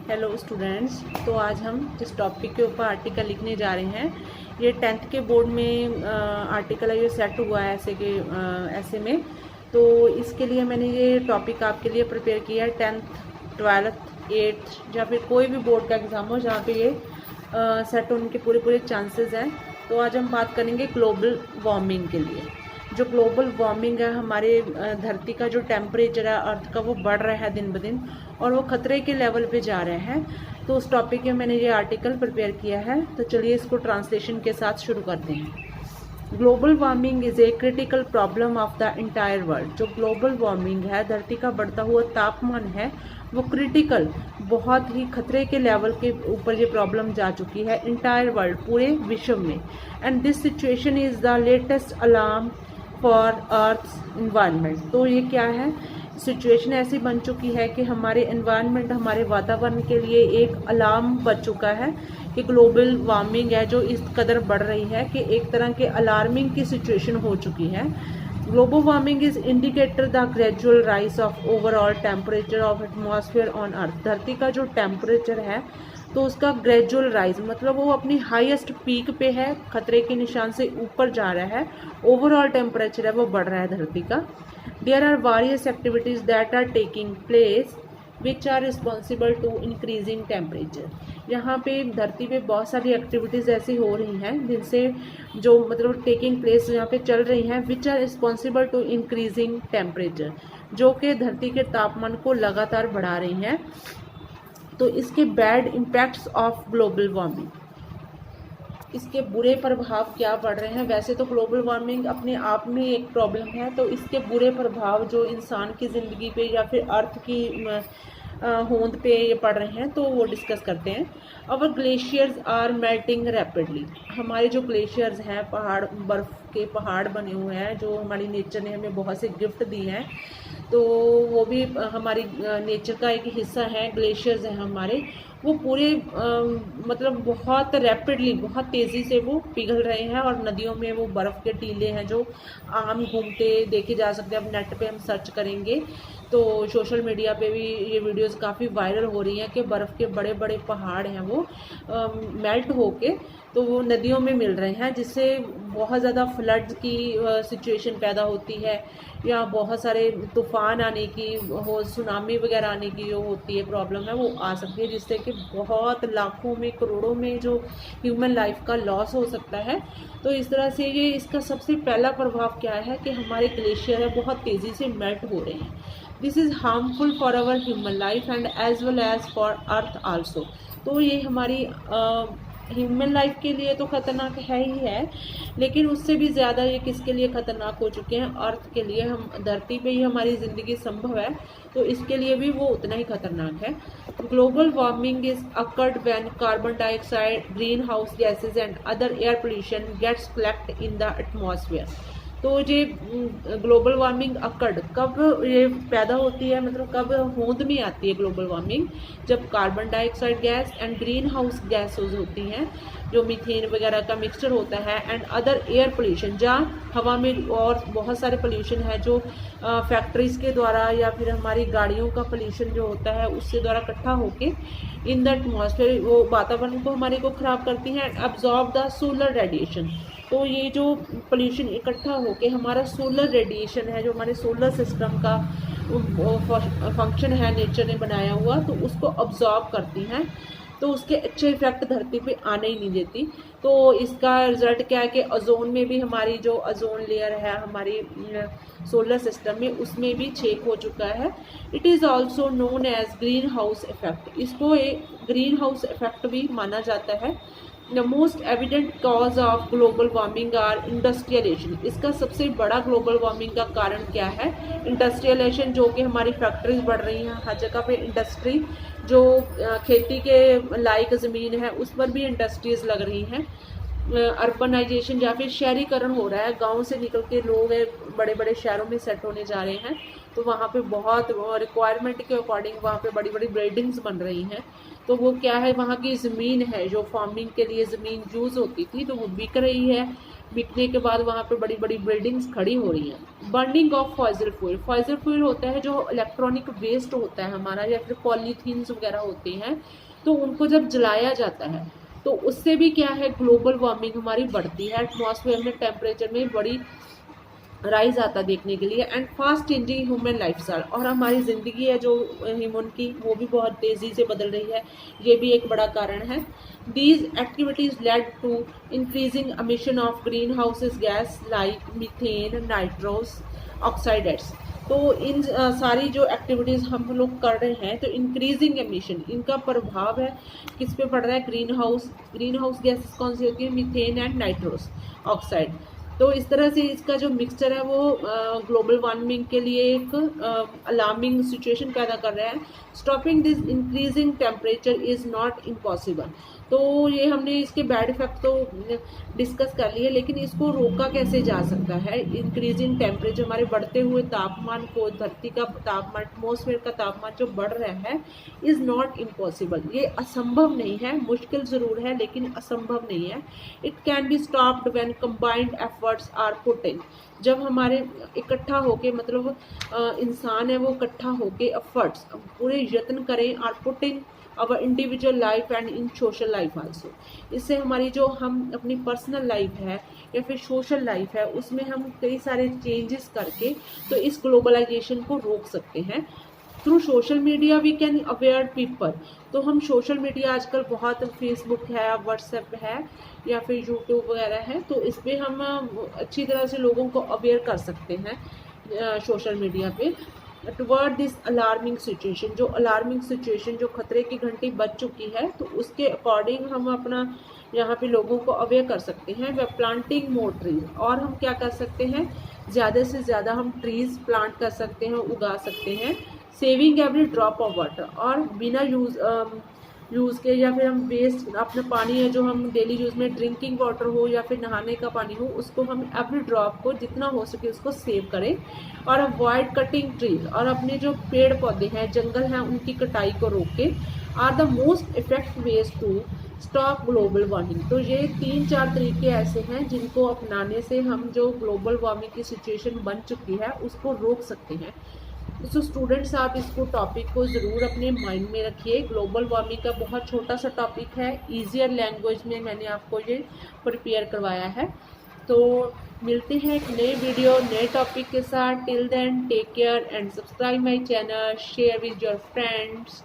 Hello students. तो आज हम जिस टॉपिक के ऊपर आर्टिकल लिखने जा रहे हैं, ये 10th के बोर्ड में आर्टिकल है, ये सेट हुआ है ऐसे में। तो इसके लिए मैंने ये टॉपिक आपके लिए प्रिपेयर किया है। 10th 12th 8th या फिर कोई भी बोर्ड का एग्ज़ाम हो जहाँ पे ये सेट होने के पूरे चांसेस हैं। तो आज हम बात करेंगे ग्लोबल वार्मिंग के लिए। जो ग्लोबल वार्मिंग है, हमारे धरती का जो टेम्परेचर है अर्थ का, वो बढ़ रहा है दिन ब दिन और वो खतरे के लेवल पे जा रहा है। तो उस टॉपिक में मैंने ये आर्टिकल प्रिपेयर किया है। तो चलिए इसको ट्रांसलेशन के साथ शुरू करते हैं। Global warming is a critical problem of the entire world. जो ग्लोबल वार्मिंग है, धरती का बढ़ता हुआ तापमान है, वो क्रिटिकल, बहुत ही खतरे के लेवल के ऊपर ये प्रॉब्लम जा चुकी है इंटायर वर्ल्ड, पूरे विश्व में। And this situation is the latest alarm for earth environment. तो ये क्या है, सिचुएशन ऐसी बन चुकी है कि हमारे एनवायरनमेंट, हमारे वातावरण के लिए एक अलार्म बज चुका है कि ग्लोबल वार्मिंग है जो इस कदर बढ़ रही है कि एक तरह के अलार्मिंग की सिचुएशन हो चुकी है। Global warming is indicator the gradual rise of overall temperature of atmosphere on earth. धरती का जो टेम्परेचर है तो उसका ग्रेजुअल राइज मतलब वो अपनी हाईएस्ट पीक पे है, खतरे के निशान से ऊपर जा रहा है। ओवरऑल टेम्परेचर है वो बढ़ रहा है धरती का। There are various activities that are taking place which are responsible to increasing temperature. यहाँ पे धरती पे बहुत सारी एक्टिविटीज़ ऐसी हो रही हैं जिनसे जो मतलब टेकिंग प्लेस यहाँ पे चल रही हैं, which are responsible to increasing temperature, जो कि धरती के तापमान को लगातार बढ़ा रही हैं। तो इसके bad impacts of global warming, इसके बुरे प्रभाव क्या पड़ रहे हैं। वैसे तो ग्लोबल वार्मिंग अपने आप में एक प्रॉब्लम है, तो इसके बुरे प्रभाव जो इंसान की ज़िंदगी पे या फिर अर्थ की होंद पे ये पड़ रहे हैं, तो वो डिस्कस करते हैं। अवर ग्लेशियर्स आर मेल्टिंग रैपिडली। हमारे जो ग्लेशियर्स हैं, पहाड़, बर्फ़ के पहाड़ बने हुए हैं जो हमारी नेचर ने हमें बहुत से गिफ्ट दी हैं, तो वो भी हमारी नेचर का एक हिस्सा है। ग्लेशियर्स हैं हमारे, वो पूरे मतलब बहुत रैपिडली, बहुत तेज़ी से वो पिघल रहे हैं और नदियों में वो बर्फ़ के टीले हैं जो आम घूमते देखे जा सकते हैं। अब नेट पे हम सर्च करेंगे तो सोशल मीडिया पे भी ये वीडियोस काफ़ी वायरल हो रही हैं कि बर्फ़ के बड़े बड़े पहाड़ हैं वो मेल्ट होके तो वो नदियों में मिल रहे हैं, जिससे बहुत ज़्यादा फ्लड की सिचुएशन पैदा होती है या बहुत सारे तूफ़ान आने की हो, सुनामी वगैरह आने की जो होती है प्रॉब्लम है, वो आ सकती है, जिससे कि बहुत लाखों में करोड़ों में जो ह्यूमन लाइफ का लॉस हो सकता है। तो इस तरह से ये इसका सबसे पहला प्रभाव क्या है कि हमारे ग्लेशियर है बहुत तेज़ी से मेल्ट हो रहे हैं। This is harmful for our human life and as well as for earth also. तो ये हमारी ह्यूमन लाइफ के लिए तो ख़तरनाक है ही है, लेकिन उससे भी ज़्यादा ये किसके लिए ख़तरनाक हो चुके हैं, अर्थ के लिए। हम धरती पे ही हमारी ज़िंदगी संभव है, तो इसके लिए भी वो उतना ही खतरनाक है। Global warming is occurred when carbon dioxide, green house gases and other air pollution gets collect in the atmosphere. तो ये ग्लोबल वार्मिंग अकर्ड कब ये पैदा होती है, मतलब कब होंद में आती है ग्लोबल वार्मिंग, जब carbon dioxide gas and green house gases होती हैं, जो मीथेन वगैरह का मिक्सचर होता है, एंड अदर एयर पोल्यूशन, जहाँ हवा में और बहुत सारे पोल्यूशन है जो फैक्ट्रीज के द्वारा या फिर हमारी गाड़ियों का पोल्यूशन जो होता है उससे द्वारा इकट्ठा होके इन द एटमॉस्फेयर वो वातावरण को हमारे को ख़राब करती हैं। एब्जॉर्ब द सोलर रेडिएशन, तो ये जो पोल्यूशन इकट्ठा होके हमारा सोलर रेडिएशन है, जो हमारे सोलर सिस्टम का फंक्शन है नेचर ने बनाया हुआ, तो उसको अब्जॉर्ब करती हैं, तो उसके अच्छे इफेक्ट धरती पे आने ही नहीं देती। तो इसका रिजल्ट क्या है कि ओजोन में भी हमारी जो ओजोन लेयर है हमारी सोलर सिस्टम में, उसमें भी छेद हो चुका है। It is also known as green house effect, इसको एक ग्रीन हाउस इफेक्ट भी माना जाता है। The most evident cause of global warming are industrialization. इसका सबसे बड़ा ग्लोबल वार्मिंग का कारण क्या है, इंडस्ट्रियलाइजेशन, जो कि हमारी फैक्ट्रीज बढ़ रही हैं, हर जगह पे इंडस्ट्री, जो खेती के लायक ज़मीन है उस पर भी इंडस्ट्रीज लग रही हैं। अर्बनाइजेशन या फिर शहरीकरण हो रहा है, गांव से निकल के लोग बड़े बड़े शहरों में सेट होने जा रहे हैं, तो वहाँ पे बहुत रिक्वायरमेंट के अकॉर्डिंग वहाँ पे बड़ी बड़ी बिल्डिंग्स बन रही हैं। तो वो क्या है, वहाँ की ज़मीन है जो फार्मिंग के लिए ज़मीन यूज़ होती थी तो वो बिक रही है, बिकने के बाद वहाँ पे बड़ी बड़ी बिल्डिंग्स खड़ी हो रही हैं। Burning of fossil fuel, fossil fuel होता है जो इलेक्ट्रॉनिक वेस्ट होता है हमारा, या फिर पॉलीथीन्स वगैरह होते हैं, तो उनको जब जलाया जाता है तो उससे भी क्या है, ग्लोबल वार्मिंग हमारी बढ़ती है, एटमॉस्फेयर में टेम्परेचर में बड़ी राइज आता देखने के लिए। And fast changing human lifestyle, और हमारी ज़िंदगी है जो ह्यूमन की, वो भी बहुत तेज़ी से बदल रही है, ये भी एक बड़ा कारण है। These activities led to increasing emission of green houses gas like methane, nitrous oxides. तो इन सारी जो एक्टिविटीज़ हम लोग कर रहे हैं, तो इंक्रीजिंग एमिशन, इनका प्रभाव है किस पे पड़ रहा है, ग्रीन हाउस गैसेस कौन सी होती है, मीथेन एंड नाइट्रोस ऑक्साइड। तो इस तरह से इसका जो मिक्सचर है वो ग्लोबल वार्मिंग के लिए एक अलार्मिंग सिचुएशन पैदा कर रहा है। Stopping this increasing temperature is not impossible. तो ये हमने इसके बैड इफेक्ट तो डिस्कस कर लिए, लेकिन इसको रोका कैसे जा सकता है। इंक्रीजिंग टेम्परेचर, हमारे बढ़ते हुए तापमान को, धरती का तापमान, एटमॉस्फेयर का तापमान जो बढ़ रहा है, इज़ नॉट इम्पॉसिबल, ये असंभव नहीं है, मुश्किल ज़रूर है लेकिन असंभव नहीं है। It can be stopped when combined efforts are put in, जब हमारे इकट्ठा होके, मतलब इंसान है वो इकट्ठा होके एफर्ट्स, पूरे यत्न करें, are put in our individual life and in social life also. इससे हमारी जो हम अपनी पर्सनल लाइफ है या फिर सोशल लाइफ है, उसमें हम कई सारे चेंजेस करके तो इस ग्लोबलाइजेशन को रोक सकते हैं। Through social media we can aware people, तो हम सोशल मीडिया आजकल बहुत, फेसबुक है, व्हाट्सएप है, या फिर यूट्यूब वगैरह है, तो इस पर हम अच्छी तरह से लोगों को अवेयर कर सकते हैं सोशल मीडिया पे टुवर्ड दिस अलार्मिंग सिचुएशन। जो अलार्मिंग सिचुएशन, जो खतरे की घंटी बज चुकी है, तो उसके अकॉर्डिंग हम अपना यहाँ पे लोगों को अवेयर कर सकते हैं। वे प्लांटिंग मोर ट्रीज, और हम क्या कर सकते हैं, ज़्यादा से ज़्यादा हम ट्रीज़ प्लांट कर सकते हैं, उगा सकते हैं। Saving every drop of water, और बिना यूज़ के, या फिर हम वेस्ट अपना पानी है जो हम डेली यूज़ में, ड्रिंकिंग वाटर हो या फिर नहाने का पानी हो, उसको हम एवरी ड्रॉप को जितना हो सके उसको सेव करें। और अवॉइड कटिंग ट्रीज, और अपने जो पेड़ पौधे हैं, जंगल हैं, उनकी कटाई को रोकें, are the most effective ways to stop global warming. तो ये 3-4 तरीके ऐसे हैं जिनको अपनाने से हम जो ग्लोबल वार्मिंग की सिचुएशन बन चुकी है उसको रोक सकते हैं। तो स्टूडेंट्स, आप इसको टॉपिक को ज़रूर अपने माइंड में रखिए। ग्लोबल वार्मिंग का बहुत छोटा सा टॉपिक है, ईजियर लैंग्वेज में मैंने आपको ये प्रिपेयर करवाया है। तो मिलते हैं एक नए वीडियो, नए टॉपिक के साथ। Till then take care and subscribe my channel, share with your friends.